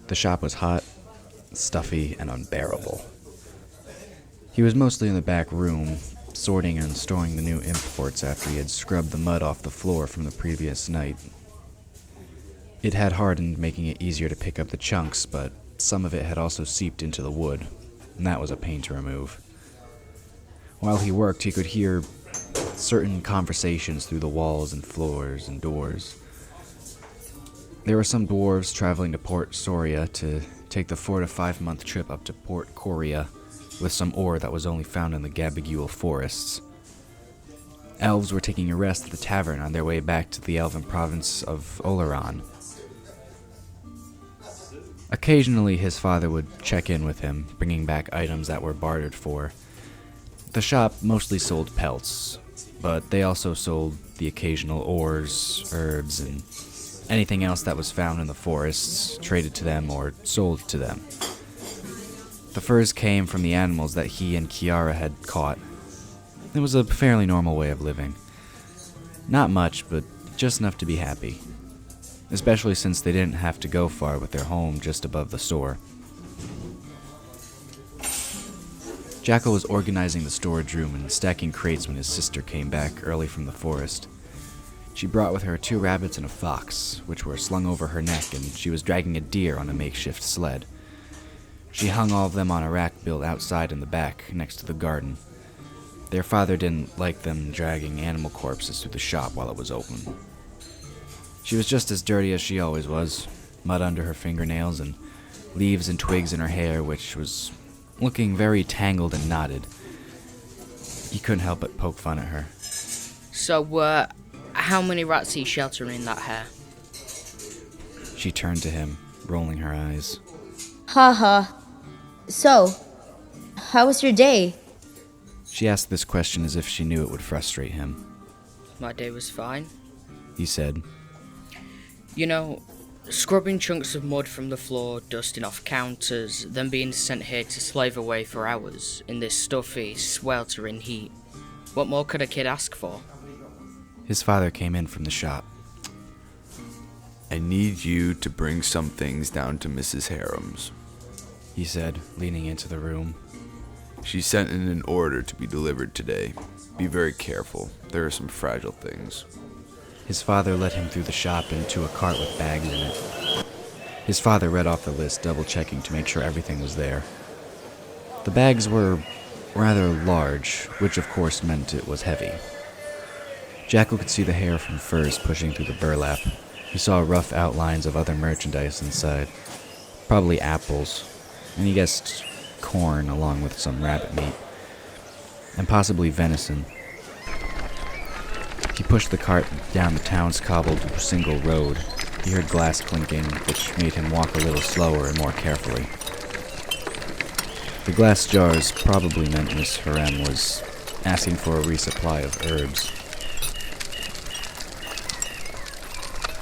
The shop was hot, stuffy, and unbearable. He was mostly in the back room, sorting and storing the new imports after he had scrubbed the mud off the floor from the previous night. It had hardened, making it easier to pick up the chunks, but some of it had also seeped into the wood, and that was a pain to remove. While he worked, he could hear certain conversations through the walls and floors and doors. There were some dwarves traveling to Port Soria to take the 4 to 5 month trip up to Port Coria with some ore that was only found in the Gabagule forests. Elves were taking a rest at the tavern on their way back to the elven province of Oleron. Occasionally, his father would check in with him, bringing back items that were bartered for. The shop mostly sold pelts, but they also sold the occasional ores, herbs, and anything else that was found in the forests, traded to them or sold to them. The furs came from the animals that he and Kiara had caught. It was a fairly normal way of living. Not much, but just enough to be happy. Especially since they didn't have to go far with their home just above the store. Jackal was organizing the storage room and stacking crates when his sister came back early from the forest. She brought with her 2 rabbits and a fox, which were slung over her neck, and she was dragging a deer on a makeshift sled. She hung all of them on a rack built outside in the back, next to the garden. Their father didn't like them dragging animal corpses through the shop while it was open. She was just as dirty as she always was, mud under her fingernails and leaves and twigs in her hair, which was looking very tangled and knotted. He couldn't help but poke fun at her. So, how many rats are you sheltering in that hair? She turned to him, rolling her eyes. Haha. So, how was your day? She asked this question as if she knew it would frustrate him. My day was fine. He said. You know, scrubbing chunks of mud from the floor, dusting off counters, then being sent here to slave away for hours in this stuffy, sweltering heat. What more could a kid ask for? His father came in from the shop. I need you to bring some things down to Mrs. Harem's, he said, leaning into the room. She sent in an order to be delivered today. Be very careful. There are some fragile things. His father led him through the shop and to a cart with bags in it. His father read off the list, double-checking to make sure everything was there. The bags were rather large, which of course meant it was heavy. Jackal could see the hair from furs pushing through the burlap. He saw rough outlines of other merchandise inside. Probably apples, and he guessed corn along with some rabbit meat. And possibly venison. He pushed the cart down the town's cobbled single road. He heard glass clinking, which made him walk a little slower and more carefully. The glass jars probably meant Miss Harem was asking for a resupply of herbs.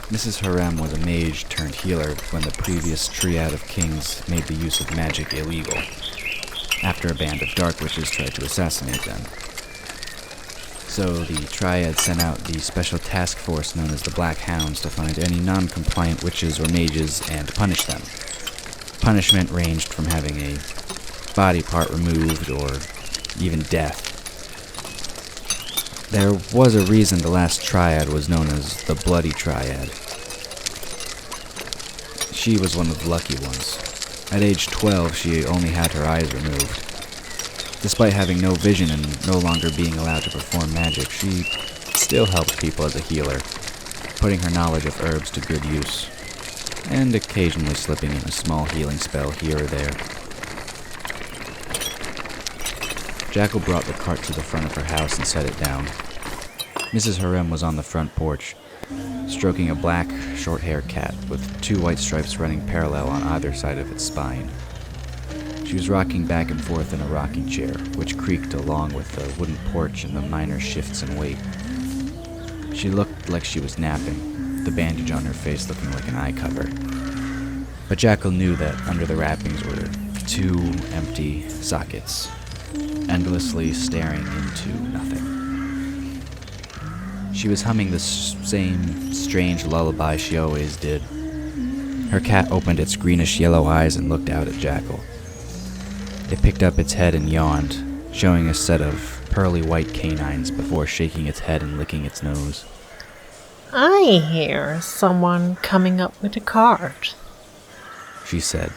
Mrs. Harem was a mage turned healer when the previous triad of kings made the use of magic illegal, after a band of dark witches tried to assassinate them. So the triad sent out the special task force known as the Black Hounds to find any non-compliant witches or mages and punish them. Punishment ranged from having a body part removed or even death. There was a reason the last triad was known as the Bloody Triad. She was one of the lucky ones. At age 12, she only had her eyes removed. Despite having no vision and no longer being allowed to perform magic, she still helped people as a healer, putting her knowledge of herbs to good use, and occasionally slipping in a small healing spell here or there. Jackal brought the cart to the front of her house and set it down. Mrs. Harem was on the front porch, stroking a black, short-haired cat with 2 white stripes running parallel on either side of its spine. She was rocking back and forth in a rocking chair, which creaked along with the wooden porch and the minor shifts in weight. She looked like she was napping, the bandage on her face looking like an eye cover. But Jackal knew that under the wrappings were 2 empty sockets, endlessly staring into nothing. She was humming the same strange lullaby she always did. Her cat opened its greenish-yellow eyes and looked out at Jackal. It picked up its head and yawned, showing a set of pearly white canines before shaking its head and licking its nose. I hear someone coming up with a card. She said.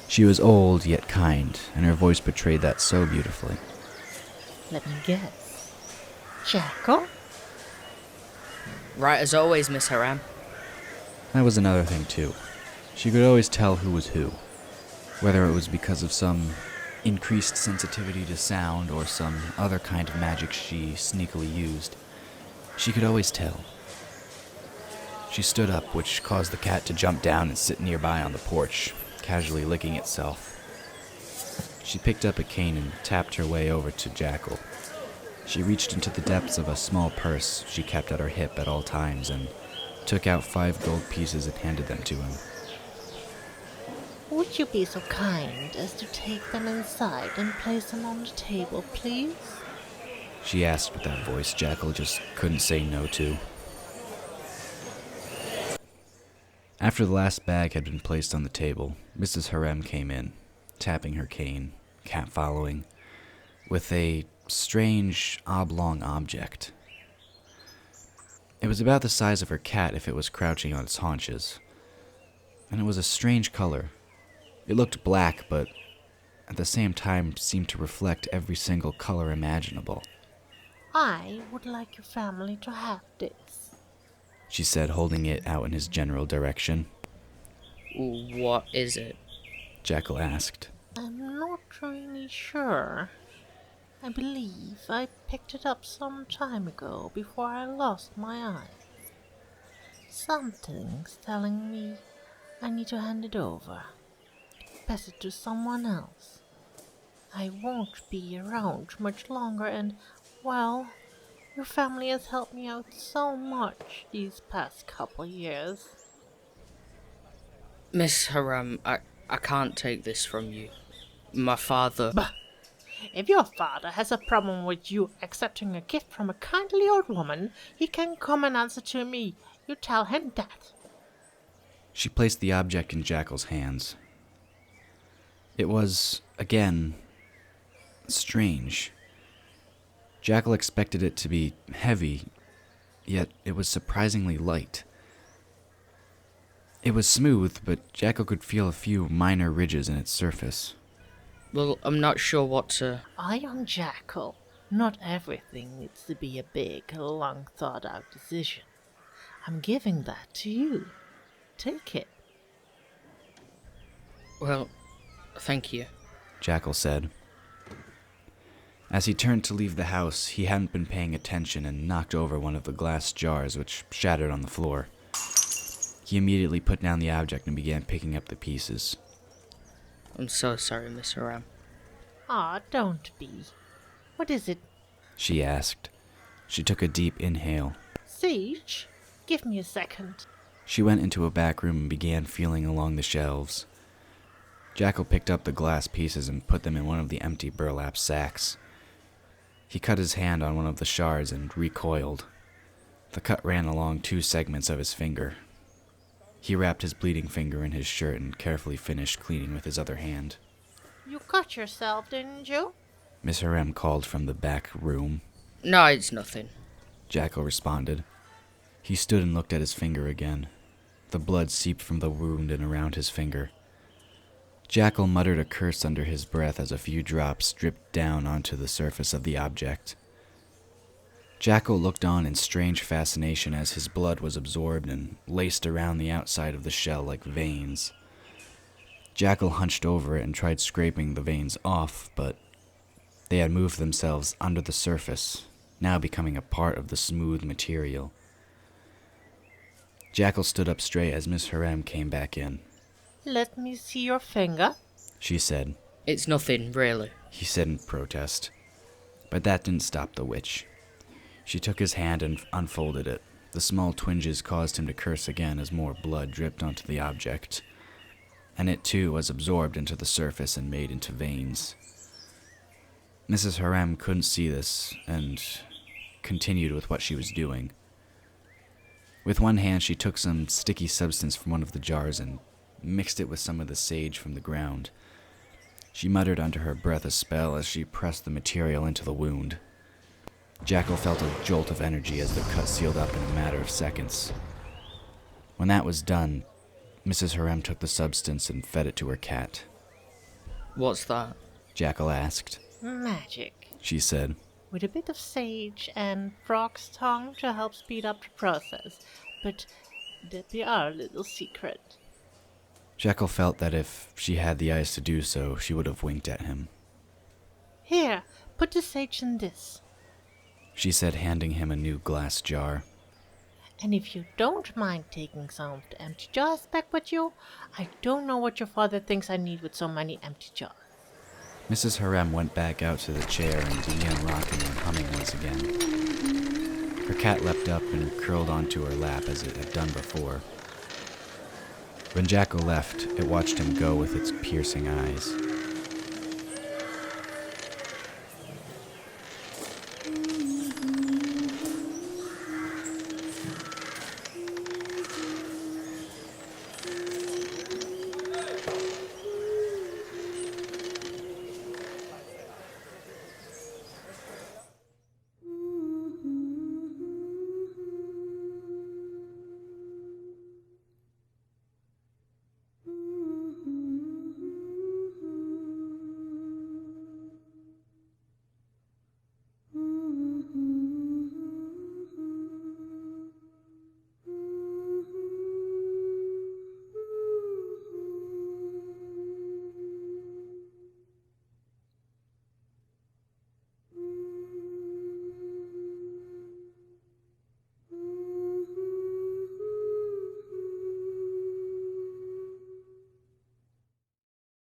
She was old yet kind, and her voice betrayed that so beautifully. Let me guess. Jackal? Right as always, Miss Haram. That was another thing, too. She could always tell who was who, whether it was because of some increased sensitivity to sound or some other kind of magic she sneakily used. She could always tell. She stood up, which caused the cat to jump down and sit nearby on the porch, casually licking itself. She picked up a cane and tapped her way over to Jackal. She reached into the depths of a small purse she kept at her hip at all times and took out 5 gold pieces and handed them to him. Would you be so kind as to take them inside and place them on the table, please? She asked with that voice Jackal just couldn't say no to. After the last bag had been placed on the table, Mrs. Harem came in, tapping her cane, cat following, with a strange, oblong object. It was about the size of her cat if it was crouching on its haunches, and it was a strange color. It looked black, but at the same time seemed to reflect every single color imaginable. I would like your family to have this, She said, holding it out in his general direction. What is it? Jackal asked. I'm not really sure. I believe I picked it up some time ago before I lost my eye. Something's telling me I need to hand it over. Pass it to someone else. I won't be around much longer and, well, your family has helped me out so much these past couple years. Miss Haram, I can't take this from you. My father... Bah! If your father has a problem with you accepting a gift from a kindly old woman, he can come and answer to me. You tell him that. She placed the object in Jackal's hands. It was, again, strange. Jackal expected it to be heavy, yet it was surprisingly light. It was smooth, but Jackal could feel a few minor ridges in its surface. Well, I'm not sure what to... I am Jackal. Not everything needs to be a big, long thought out decision. I'm giving that to you. Take it. Well, thank you. Jackal said. As he turned to leave the house, he hadn't been paying attention and knocked over one of the glass jars, which shattered on the floor. He immediately put down the object and began picking up the pieces. I'm so sorry, Miss Haram. Ah, don't be. What is it? She asked. She took a deep inhale. Siege? Give me a second. She went into a back room and began feeling along the shelves. Jackal picked up the glass pieces and put them in one of the empty burlap sacks. He cut his hand on one of the shards and recoiled. The cut ran along 2 segments of his finger. He wrapped his bleeding finger in his shirt and carefully finished cleaning with his other hand. You cut yourself, didn't you? Miss Harem called from the back room. No, it's nothing. Jackal responded. He stood and looked at his finger again. The blood seeped from the wound and around his finger. Jackal muttered a curse under his breath as a few drops dripped down onto the surface of the object. Jackal looked on in strange fascination as his blood was absorbed and laced around the outside of the shell like veins. Jackal hunched over it and tried scraping the veins off, but they had moved themselves under the surface, now becoming a part of the smooth material. Jackal stood up straight as Miss Harem came back in. Let me see your finger. She said. It's nothing, really. He said in protest. But that didn't stop the witch. She took his hand and unfolded it. The small twinges caused him to curse again as more blood dripped onto the object. And it too was absorbed into the surface and made into veins. Mrs. Harem couldn't see this and continued with what she was doing. With one hand, she took some sticky substance from one of the jars and mixed it with some of the sage from the ground. She muttered under her breath a spell as she pressed the material into the wound. Jackal felt a jolt of energy as the cut sealed up in a matter of seconds. When that was done, Mrs. Harem took the substance and fed it to her cat. What's that? Jackal asked. Magic. She said. With a bit of sage and frog's tongue to help speed up the process. But that be our little secret. Jackal felt that if she had the eyes to do so, she would have winked at him. Here, put the sage in this. She said, handing him a new glass jar. And if you don't mind taking some of the empty jars back with you, I don't know what your father thinks I need with so many empty jars. Mrs. Harem went back out to the chair and began rocking and humming once again. Her cat leapt up and curled onto her lap as it had done before. When Jackal left, it watched him go with its piercing eyes.